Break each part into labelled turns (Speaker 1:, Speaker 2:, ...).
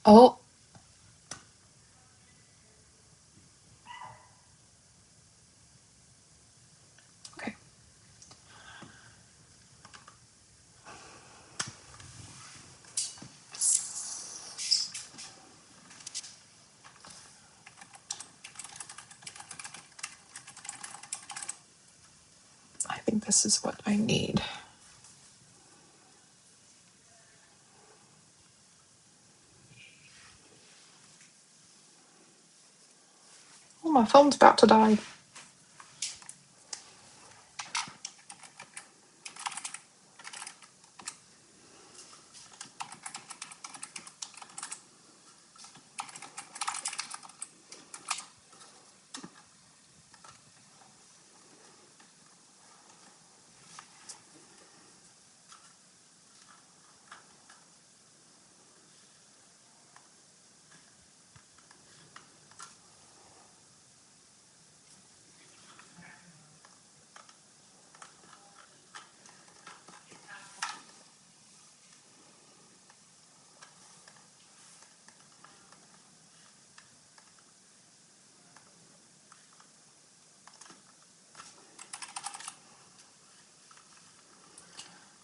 Speaker 1: Oh. Okay. I think this is what I need. Oh, my phone's about to die.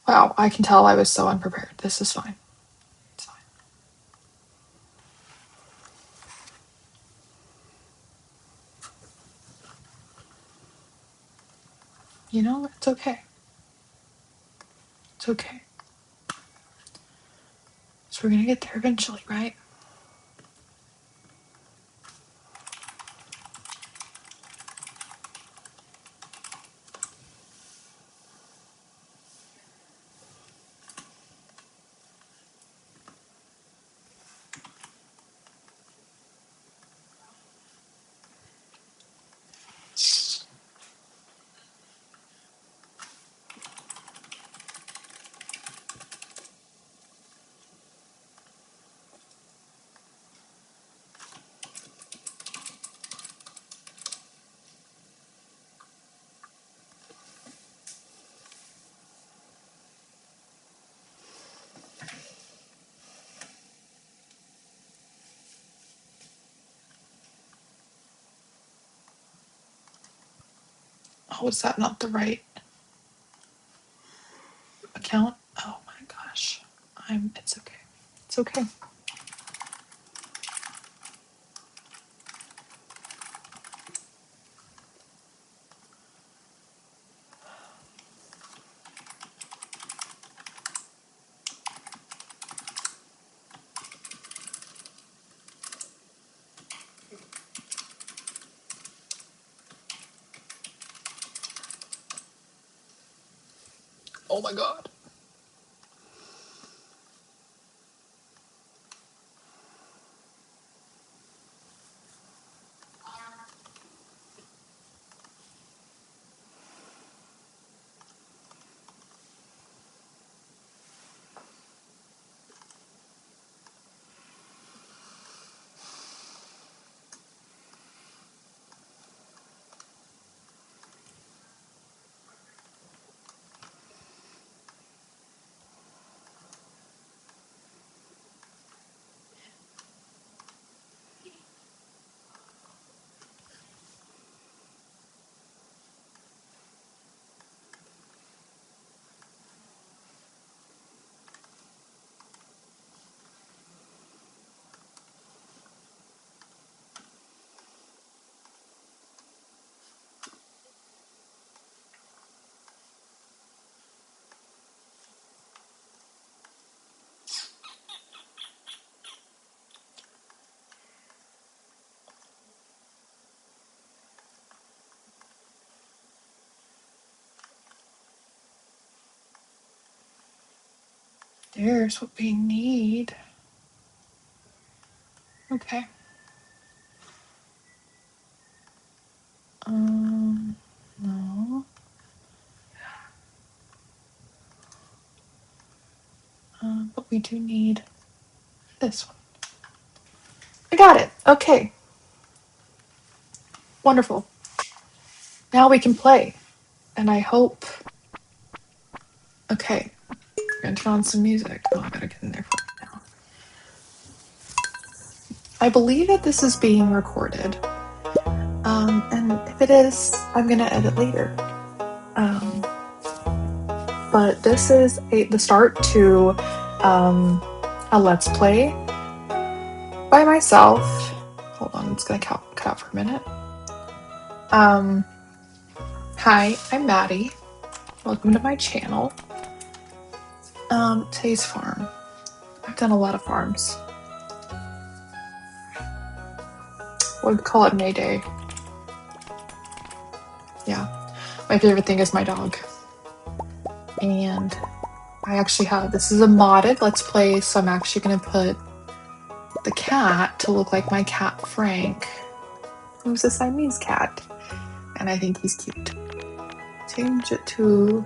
Speaker 1: Wow, I can tell I was so unprepared. This is fine. It's fine. You know, it's okay. It's okay. So we're gonna get there eventually, right? Oh, is that not the right account? Oh my gosh. It's okay. It's okay. Oh my god. There's what we need. Okay. No. But we do need this one. I got it. Okay. Wonderful. Now we can play. And I hope. Okay. We're gonna turn on some music. Oh, I gotta get in there for it now. I believe that this is being recorded. And if it is, I'm gonna edit later. But this is the start to a Let's Play by myself. Hold on, it's gonna cut out for a minute. Hi, I'm Maddie. Welcome to my channel. Today's farm. I've done a lot of farms. We'd call it May Day. Yeah. My favorite thing is my dog. And I actually have, this is a modded Let's Play, so I'm actually gonna put the cat to look like my cat Frank, who's a Siamese cat. And I think he's cute. Change it to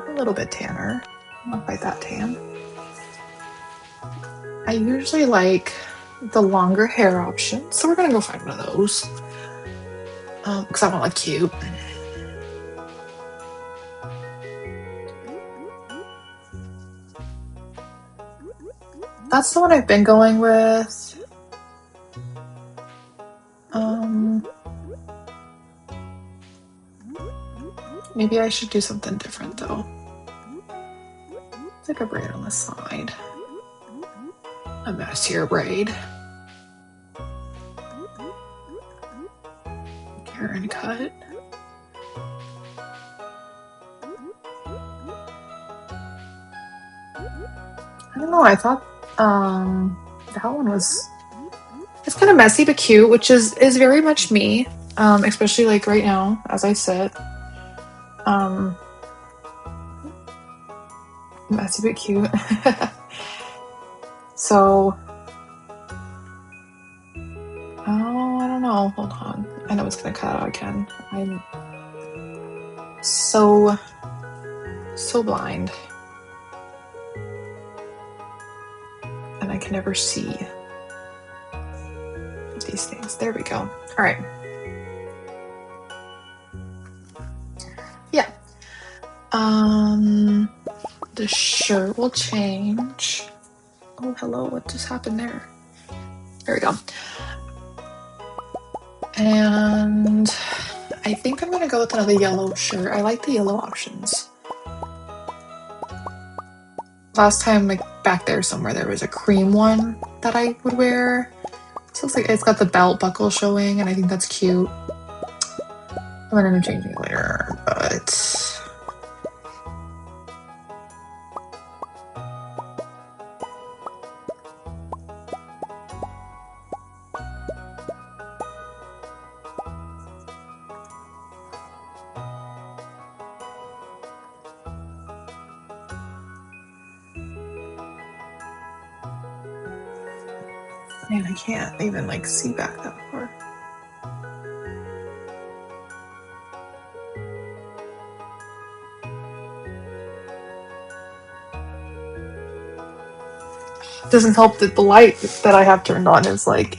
Speaker 1: a little bit tanner. Not quite that tan. I usually like the longer hair option, so we're gonna go find one of those. Because I want to look cute. That's the one I've been going with. Maybe I should do something different though. It's like a braid on the side. A messier braid. Karen cut. I don't know, I thought that one was, it's kind of messy but cute, which is very much me, especially like right now as I sit. Messy but cute. So I don't know, hold on, I know it's gonna cut out again. I'm so blind and I can never see these things. There we go. All right. Yeah. The shirt will change. Oh, hello. What just happened there? There we go. And I think I'm gonna go with another yellow shirt. I like the yellow options. Last time, like back there somewhere, there was a cream one that I would wear. So it's like it's got the belt buckle showing, and I think that's cute. I'm gonna end up changing it later, but man, I can't even like see back that far. It doesn't help that the light that I have turned on is like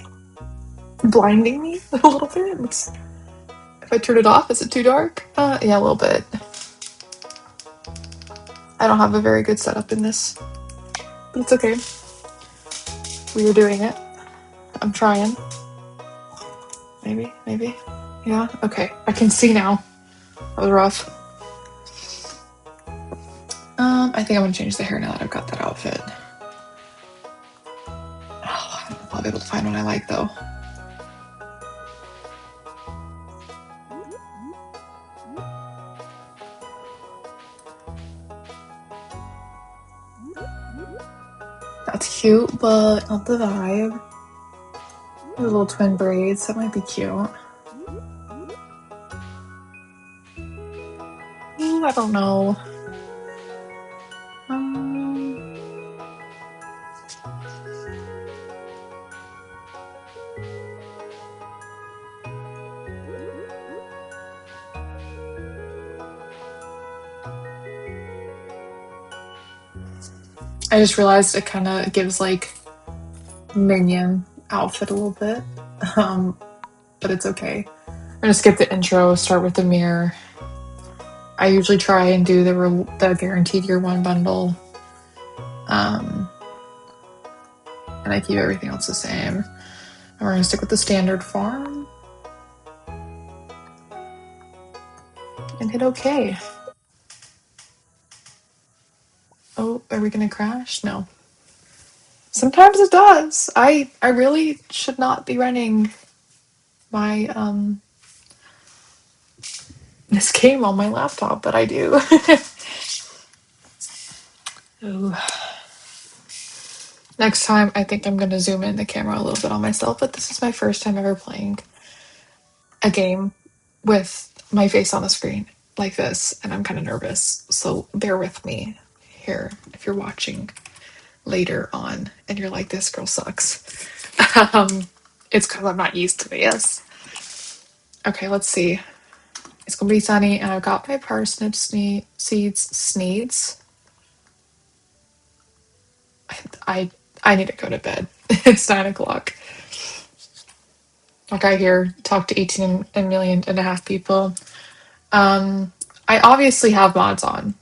Speaker 1: blinding me a little bit. If I turn it off, is it too dark? Yeah, a little bit. I don't have a very good setup in this, but it's okay. We are doing it. I'm trying. Maybe. Yeah, okay. I can see now. That was rough. I think I'm gonna change the hair now that I've got that outfit. Oh, I don't know if I'll be able to find one I like though. That's cute, but not the vibe. The little twin braids, that might be cute. I don't know. I just realized it kind of gives like minion outfit a little bit, but it's okay. I'm gonna skip the intro, start with the mirror. I usually try and do the guaranteed year one bundle, and I keep everything else the same. We're gonna stick with the standard farm. And hit OK. Oh, are we gonna crash? No. Sometimes it does. I really should not be running my this game on my laptop, but I do. Ooh. Next time, I think I'm gonna zoom in the camera a little bit on myself, but this is my first time ever playing a game with my face on the screen like this, and I'm kind of nervous, so bear with me here if you're watching later on and you're like, this girl sucks. It's because I'm not used to this. Okay, let's see. It's gonna be sunny, and I've got my parsnip seeds. Sneeds. I need to go to bed. It's 9 o'clock. Like I hear, talk to 18 million and a half people. I obviously have mods on,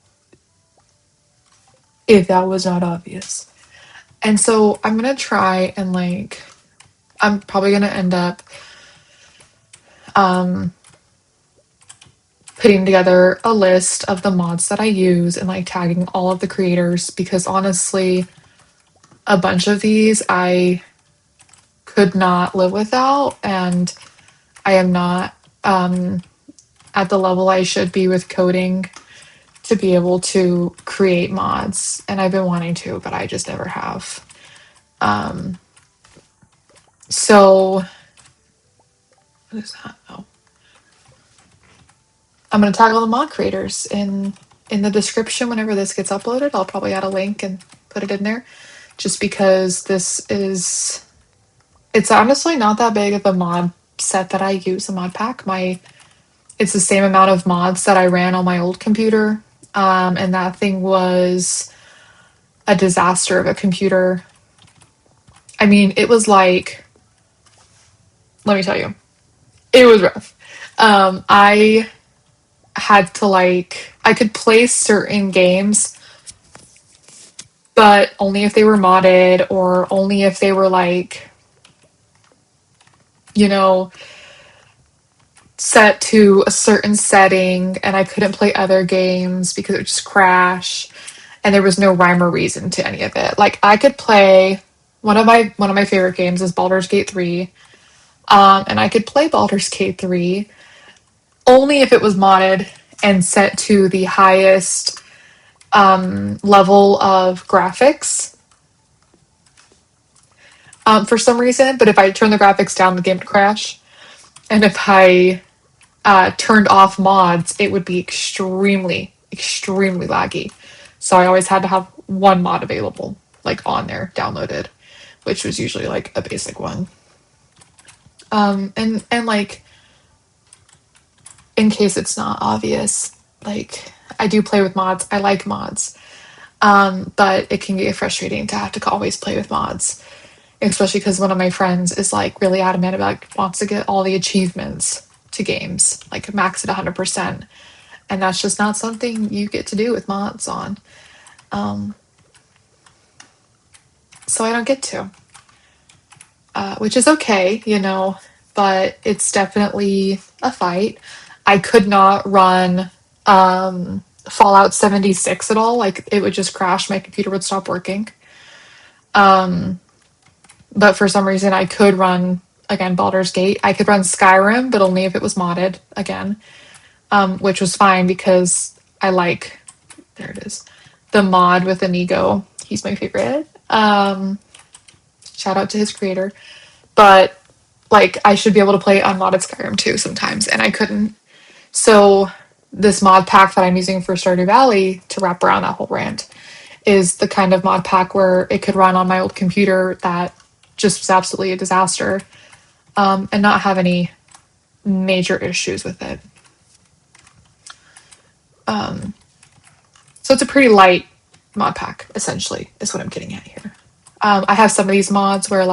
Speaker 1: if that was not obvious. And so I'm gonna try and I'm probably gonna end up putting together a list of the mods that I use and tagging all of the creators, because honestly, a bunch of these I could not live without, and I am not at the level I should be with coding to be able to create mods. And I've been wanting to, but I just never have. So what is that? Oh, I'm gonna tag all the mod creators in the description whenever this gets uploaded. I'll probably add a link and put it in there, just because it's honestly not that big of a mod set that I use, a mod pack. It's the same amount of mods that I ran on my old computer, and that thing was a disaster of a computer. I mean, it was let me tell you, it was rough. I had to I could play certain games, but only if they were modded, or only if they were you know, set to a certain setting, and I couldn't play other games because it would just crash, and there was no rhyme or reason to any of it. I could play one of my favorite games is Baldur's Gate 3. And I could play Baldur's Gate 3 only if it was modded and set to the highest level of graphics for some reason. But if I turn the graphics down, the game would crash. And if I turned off mods, it would be extremely, extremely laggy. So I always had to have one mod available, on there, downloaded, which was usually a basic one. And in case it's not obvious, I do play with mods. I like mods. But it can get frustrating to have to always play with mods, especially because one of my friends is really adamant about wants to get all the achievements to games, max at 100%. And that's just not something you get to do with mods on. So I don't get to, which is okay, but it's definitely a fight. I could not run Fallout 76 at all. It would just crash. My computer would stop working. But for some reason, I could run, again, Baldur's Gate. I could run Skyrim, but only if it was modded, again, which was fine because I there it is, the mod with Inigo. He's my favorite. Shout out to his creator. But, I should be able to play unmodded Skyrim too sometimes, and I couldn't. So this mod pack that I'm using for Stardew Valley to wrap around that whole rant is the kind of mod pack where it could run on my old computer that just was absolutely a disaster, and not have any major issues with it. So it's a pretty light mod pack, essentially, is what I'm getting at here. I have some of these mods where,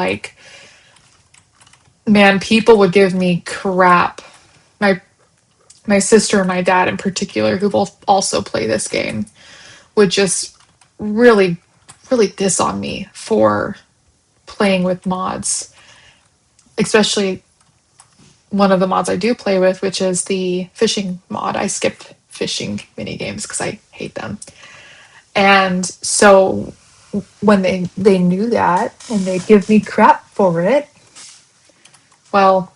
Speaker 1: man, people would give me crap. My sister and my dad in particular, who both also play this game, would just really, really diss on me for playing with mods. especially one of the mods I do play with, which is the fishing mod. I skip fishing mini games because I hate them. And so when they knew that and they give me crap for it, well,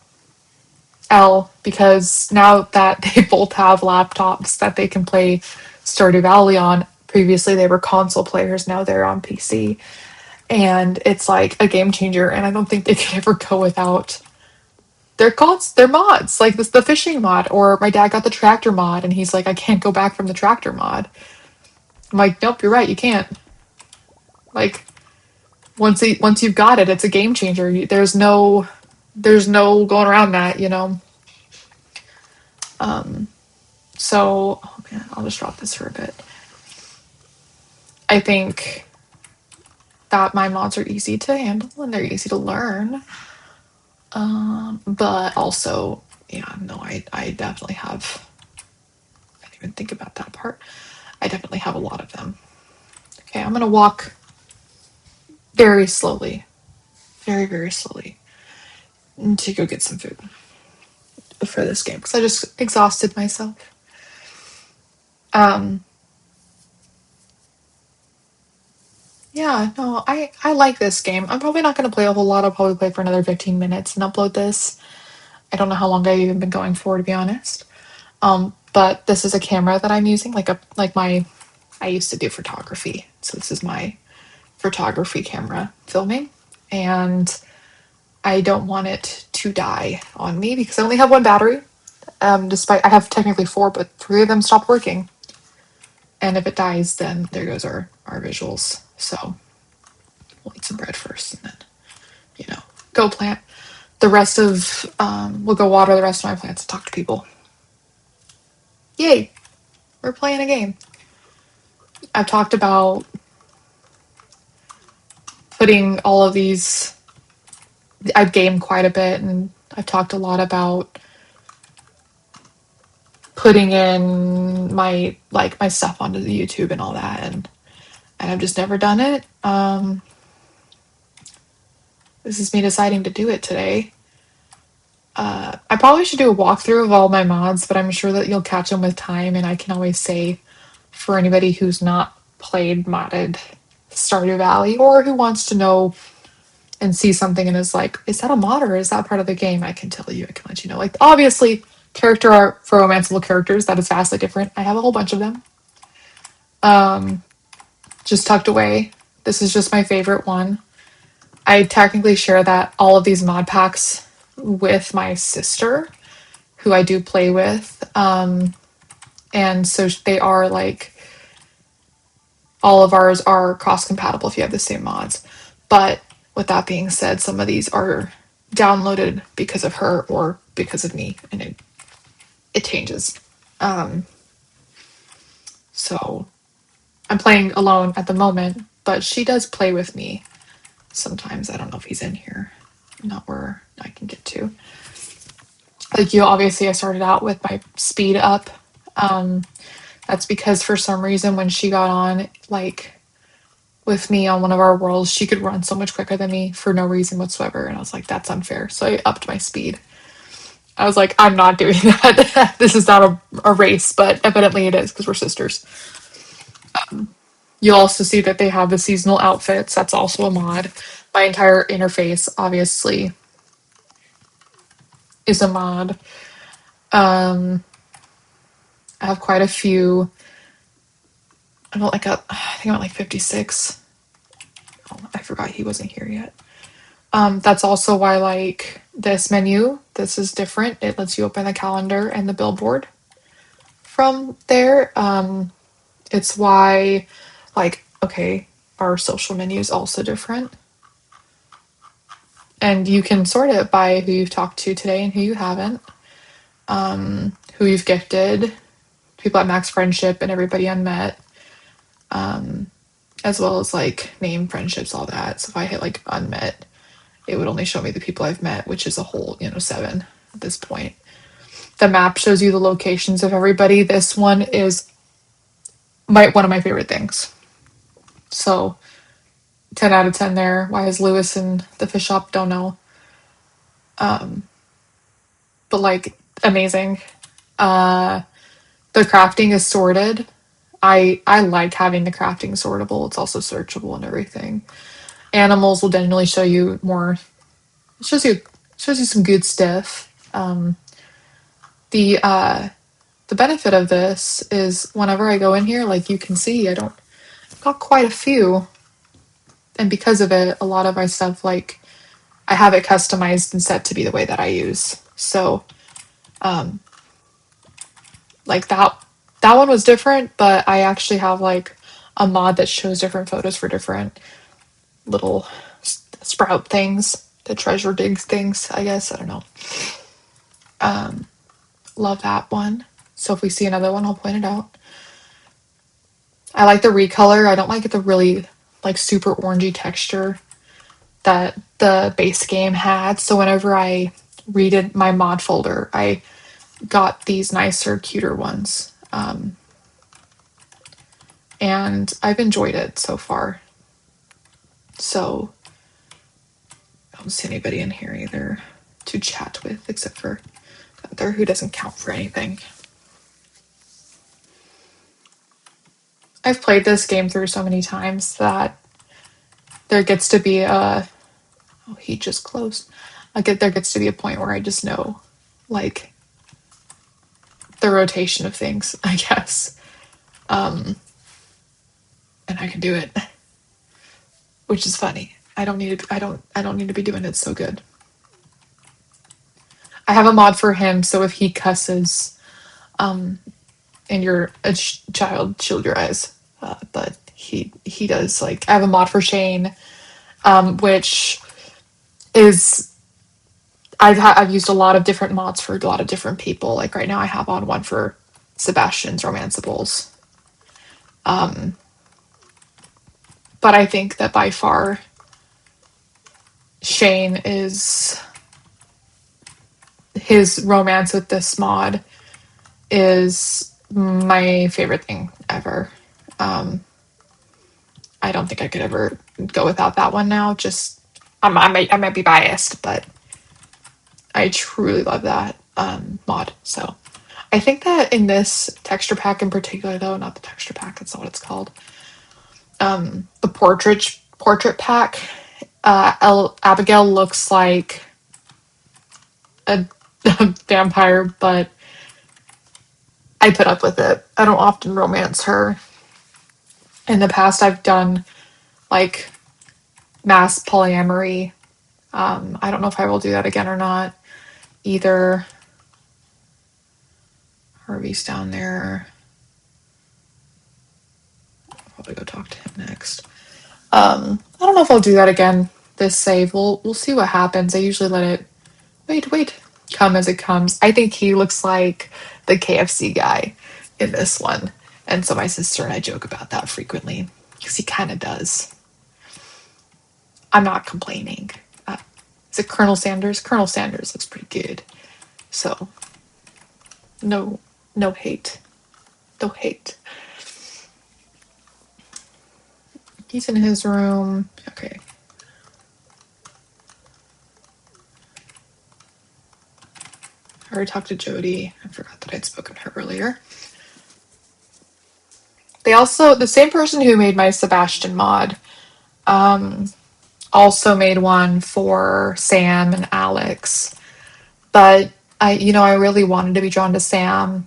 Speaker 1: because now that they both have laptops that they can play Stardew Valley on, previously they were console players, now they're on PC. And it's like a game changer, and I don't think they could ever go without their mods, like the fishing mod, or my dad got the tractor mod and he's like, I can't go back from the tractor mod. I'm like, nope, you're right, you can't. Like once you've got it, it's a game changer. There's no going around that, you know. So oh man, I'll just drop this for a bit. I think that my mods are easy to handle and they're easy to learn. But also, yeah, no, I definitely have. I didn't even think about that part. I definitely have a lot of them. Okay, I'm gonna walk very slowly, very, very slowly, to go get some food for this game because I just exhausted myself. Um, yeah, no, I like this game. I'm probably not going to play a whole lot. I'll probably play for another 15 minutes and upload this. I don't know how long I've even been going for, to be honest. But this is a camera that I'm using, I used to do photography, so this is my photography camera filming, and I don't want it to die on me because I only have one battery. Despite I have technically four, but three of them stopped working. And if it dies, then there goes our visuals. So we'll eat some bread first and then, go plant. The rest of, we'll go water the rest of my plants and talk to people. Yay! We're playing a game. I've talked about putting all of these, I've gamed quite a bit and I've talked a lot about putting in my stuff onto the YouTube and all that, and I've just never done it. This is me deciding to do it today. I probably should do a walkthrough of all my mods, but I'm sure that you'll catch them with time, and I can always say for anybody who's not played modded Stardew Valley or who wants to know and see something and is like, is that a mod or is that part of the game? I can tell you, I can let you know. Like, obviously, character art for romanceable characters, that is vastly different. I have a whole bunch of them. Just tucked away. This is just my favorite one. I technically share that all of these mod packs with my sister, who I do play with. And so they are like, all of ours are cross compatible if you have the same mods. But with that being said, some of these are downloaded because of her or because of me, and it changes. So I'm playing alone at the moment, but she does play with me sometimes. I don't know if he's in here. Not where I can get to. Like you, obviously, I started out with my speed up. That's because for some reason when she got on, like with me on one of our worlds, she could run so much quicker than me for no reason whatsoever. And I was like, that's unfair. So I upped my speed. I was like, I'm not doing that. This is not a race, but evidently it is because we're sisters. You'll also see that they have the seasonal outfits. That's also a mod. My entire interface, obviously, is a mod. I have quite a few. I think I'm at like 56. Oh, I forgot he wasn't here yet. That's also why, like, this menu, this is different. It lets you open the calendar and the billboard from there. It's why, like, okay, our social menu is also different. And you can sort it by who you've talked to today and who you haven't, who you've gifted, people at max friendship and everybody unmet, as well as like name friendships, all that. So if I hit like unmet, it would only show me the people I've met, which is a whole, 7 at this point. The map shows you the locations of everybody. This one is one of my favorite things. So 10 out of 10 there. Why is Lewis in the fish shop? Don't know. But like amazing. Uh, the crafting is sorted. I like having the crafting sortable. It's also searchable and everything. Animals will generally show you more. It shows you some good stuff. The benefit of this is whenever I go in here, like you can see, I've got quite a few, and because of it, a lot of my stuff, like I have it customized and set to be the way that I use. So, like that one was different, but I actually have like a mod that shows different photos for different little sprout things, the treasure digs things, I guess. I don't know. Love that one. So if we see another one, I'll point it out. I like the recolor. I don't like the really like super orangey texture that the base game had. So whenever I redid my mod folder, I got these nicer, cuter ones. And I've enjoyed it so far. So I don't see anybody in here either to chat with, except for Gunther, who doesn't count for anything. I've played this game through so many times that there gets to be a... Oh, he just closed. There gets to be a point where I just know, like, the rotation of things, I guess. And I can do it, which is funny. I don't need to be doing it so good. I have a mod for him, so if he cusses, and you're a child, shield your eyes. But he does, like, I have a mod for Shane, which is I've used a lot of different mods for a lot of different people. Like right now, I have on one for Sebastian's Romanceables. But I think that by far, Shane is his romance with this mod is my favorite thing ever. I don't think I could ever go without that one now. Just I might be biased, but I truly love that mod. So I think that in this texture pack in particular, though, not the texture pack, that's not what it's called. The portrait pack, Abigail looks like a vampire, but I put up with it. I don't often romance her. In the past, I've done like mass polyamory. I don't know if I will do that again or not. Either Harvey's down there. I'll probably go talk to him next. I don't know if I'll do that again. This save, we'll see what happens. I usually let it wait come as it comes. I think he looks like the KFC guy in this one, and so my sister and I joke about that frequently because he kind of does. I'm not complaining. Is it Colonel Sanders? Colonel Sanders looks pretty good. So no hate. No hate. He's in his room. Okay. I already talked to Jody. I forgot that I'd spoken to her earlier. The same person who made my Sebastian mod, also made one for Sam and Alex. But I really wanted to be drawn to Sam,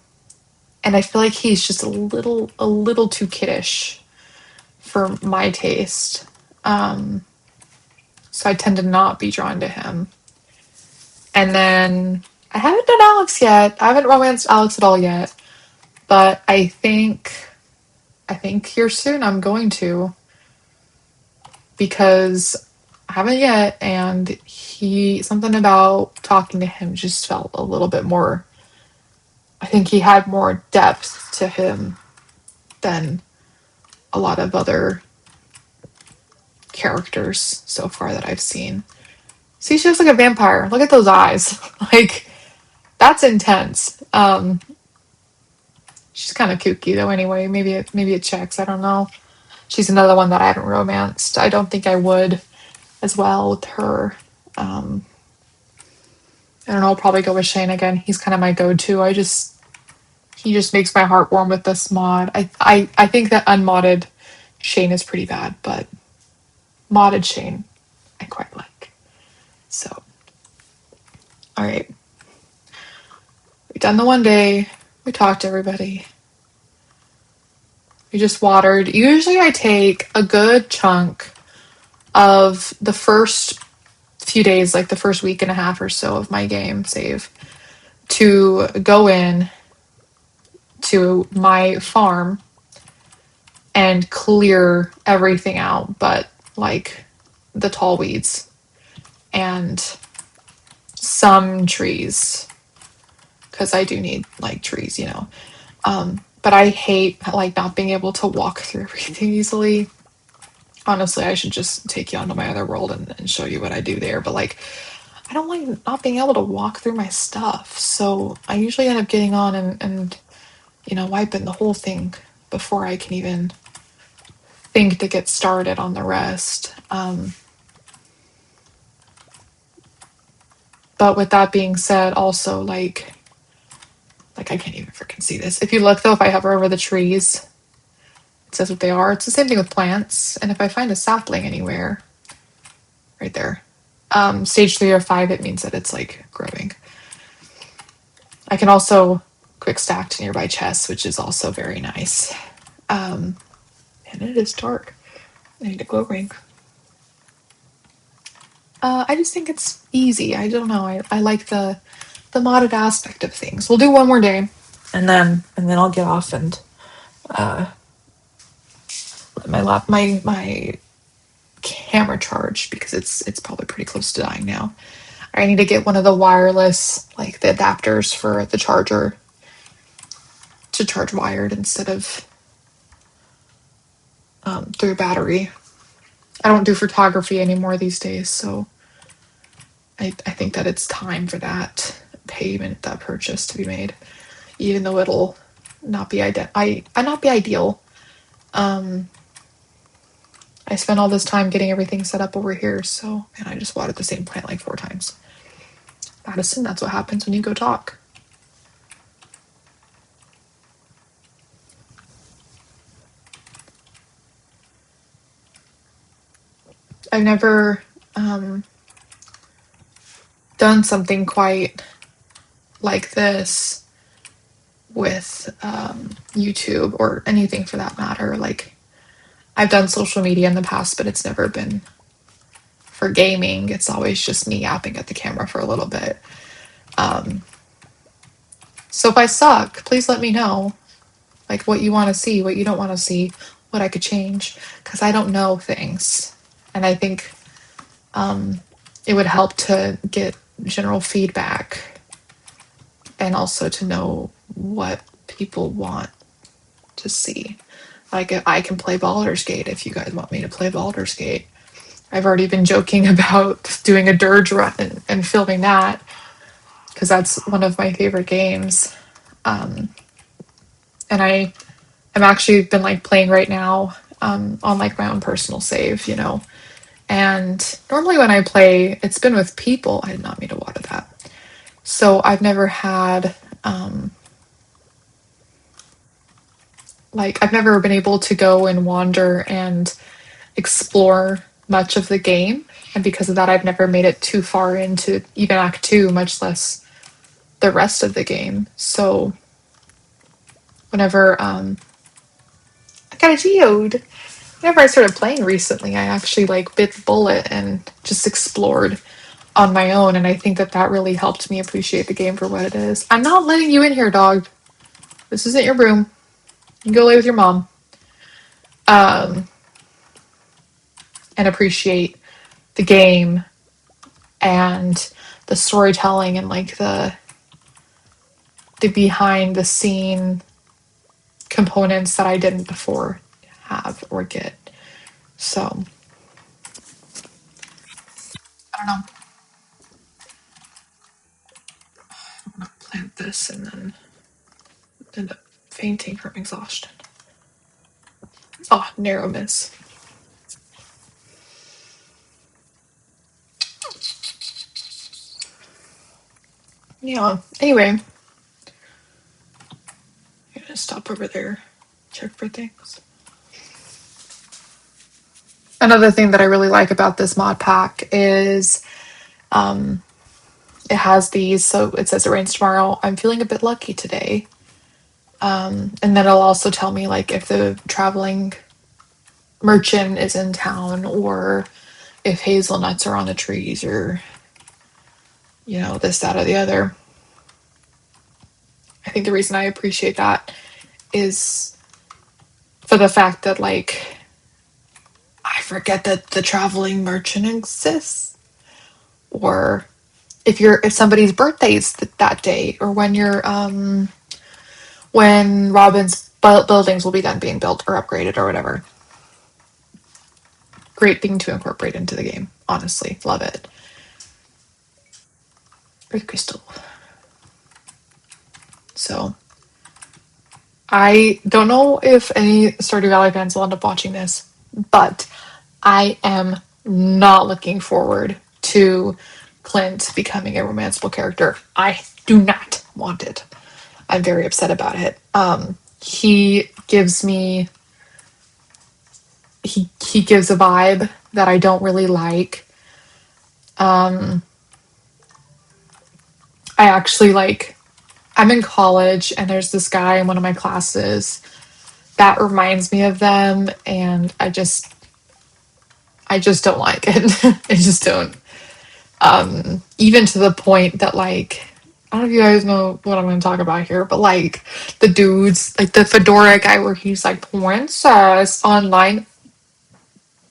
Speaker 1: and I feel like he's just a little too kiddish for my taste. So I tend to not be drawn to him. And then I haven't done Alex yet. I haven't romanced Alex at all yet. But I think here soon I'm going to, because I haven't yet, and something about talking to him just felt a little bit more. I think he had more depth to him than a lot of other characters so far that I've seen. See, she looks like a vampire. Look at those eyes. Like, that's intense. She's kind of kooky though anyway. Maybe it checks. I don't know. She's another one that I haven't romanced. I don't think I would as well with her. I don't know, I'll probably go with Shane again. He's kind of my go-to. He just makes my heart warm with this mod. I think that unmodded Shane is pretty bad, but modded Shane I quite like. So, all right. We done the one day. We talked to everybody. We just watered. Usually I take a good chunk of the first few days, like the first week and a half or so of my game save, to go in to my farm and clear everything out but like the tall weeds and some trees, because I do need like trees, you know. But I hate like not being able to walk through everything easily. Honestly, I should just take you onto my other world and show you what I do there. But like, I don't like not being able to walk through my stuff. So I usually end up getting on and you know, wiping the whole thing before I can even think to get started on the rest. But with that being said, also like I can't even freaking see this. If you look though, if I hover over the trees, it says what they are. It's the same thing with plants. And if I find a sapling anywhere, right there, stage 3 or 5, it means that it's like growing. I can also quick stack to nearby chests, which is also very nice. And it is dark. I need a glow ring. I just think it's easy. I don't know. I like the modded aspect of things. We'll do one more day, and then I'll get off and let my camera charge, because it's probably pretty close to dying now. I need to get one of the wireless, like the adapters for the charger, to charge wired instead of through battery. I don't do photography anymore these days, so I think that it's time for that purchase to be made, even though it'll not be not be ideal. I spent all this time getting everything set up over here, so and I just watered the same plant like 4 times. Madison, that's what happens when you go talk. I've never done something quite like this with YouTube or anything for that matter. Like, I've done social media in the past, but it's never been for gaming. It's always just me yapping at the camera for a little bit. So if I suck, please let me know, like what you want to see, what you don't want to see, what I could change, because I don't know things. And I think it would help to get general feedback and also to know what people want to see. Like, I can play Baldur's Gate if you guys want me to play Baldur's Gate. I've already been joking about doing a dirge run and filming that, because that's one of my favorite games. And I'm actually been like playing right now on like my own personal save, you know. And normally when I play, it's been with people. I did not mean to water that. So I've never had I've never been able to go and wander and explore much of the game. And because of that, I've never made it too far into even Act 2, much less the rest of the game. So whenever I got a geode, whenever I started playing recently, I actually like bit the bullet and just explored on my own. And I think that that really helped me appreciate the game for what it is. I'm not letting you in here, dog. This isn't your room. You can go lay with your mom. And appreciate the game and the storytelling and like the behind the scene components that I didn't before have or get. So I don't know. I'm gonna plant this and then end up fainting from exhaustion. Oh, narrow miss. Yeah. Anyway, I'm gonna stop over there, check for things. Another thing that I really like about this mod pack is it has these, so it says it rains tomorrow. I'm feeling a bit lucky today. And then it'll also tell me like if the traveling merchant is in town or if hazelnuts are on the trees or, you know, this, that, or the other. I think the reason I appreciate that is for the fact that, like, I forget that the traveling merchant exists. Or if somebody's birthday's that day, or when Robin's buildings will be done being built or upgraded or whatever. Great thing to incorporate into the game. Honestly, love it. Earth crystal. So I don't know if any Stardew Valley fans will end up watching this, but I am not looking forward to Clint becoming a romanceable character. I do not want it. I'm very upset about it. He gives me he gives a vibe that I don't really like. I actually like I'm in college and there's this guy in one of my classes that reminds me of them, and I just don't like it. I just don't. Even to the point that, like, I don't know if you guys know what I'm going to talk about here, but like the dudes, like the fedora guy where he's like princess online,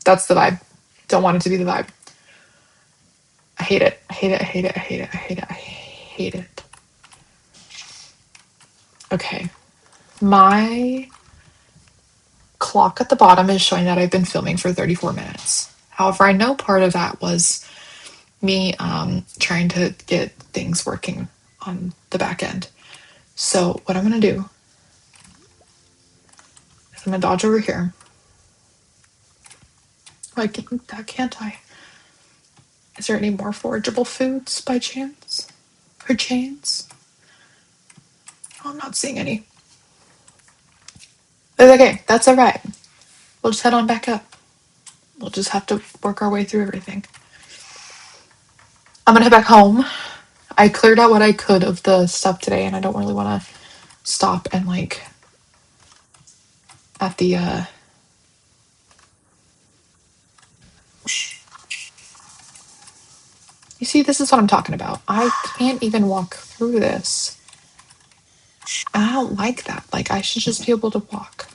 Speaker 1: that's the vibe. Don't want it to be the vibe. I hate it. I hate it. I hate it. I hate it. I hate it. I hate it. Okay. My clock at the bottom is showing that I've been filming for 34 minutes. However, I know part of that was me trying to get things working on the back end. So what I'm going to do is I'm going to dodge over here. I can't that, can't I? Is there any more forageable foods by chance? Perchance? Oh, I'm not seeing any. But okay, that's alright. We'll just head on back up. We'll just have to work our way through everything. I'm gonna head back home. I cleared out what I could of the stuff today, and I don't really want to stop and like at the you see, this is what I'm talking about. I can't even walk through this. And I don't like that. Like, I should just be able to walk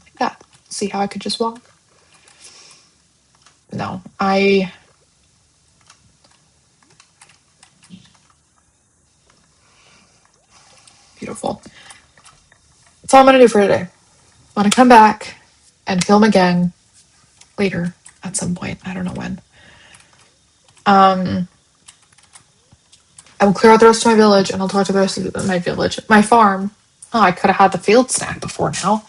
Speaker 1: like that. See how I could just walk? No, beautiful. That's all I'm gonna do for today. I'm gonna come back and film again later at some point. I don't know when. I will clear out the rest of my village and I'll talk to the rest of my village, my farm. Oh, I could have had the field snack before now.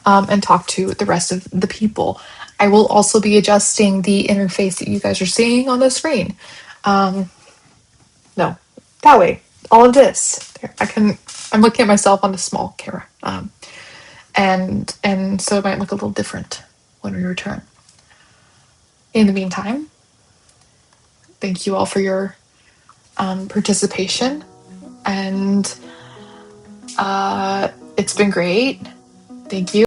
Speaker 1: And talk to the rest of the people. I will also be adjusting the interface that you guys are seeing on the screen. No, that way. All of this. There, I'm looking at myself on the small camera. And so it might look a little different when we return. In the meantime, thank you all for your participation, and it's been great. Thank you.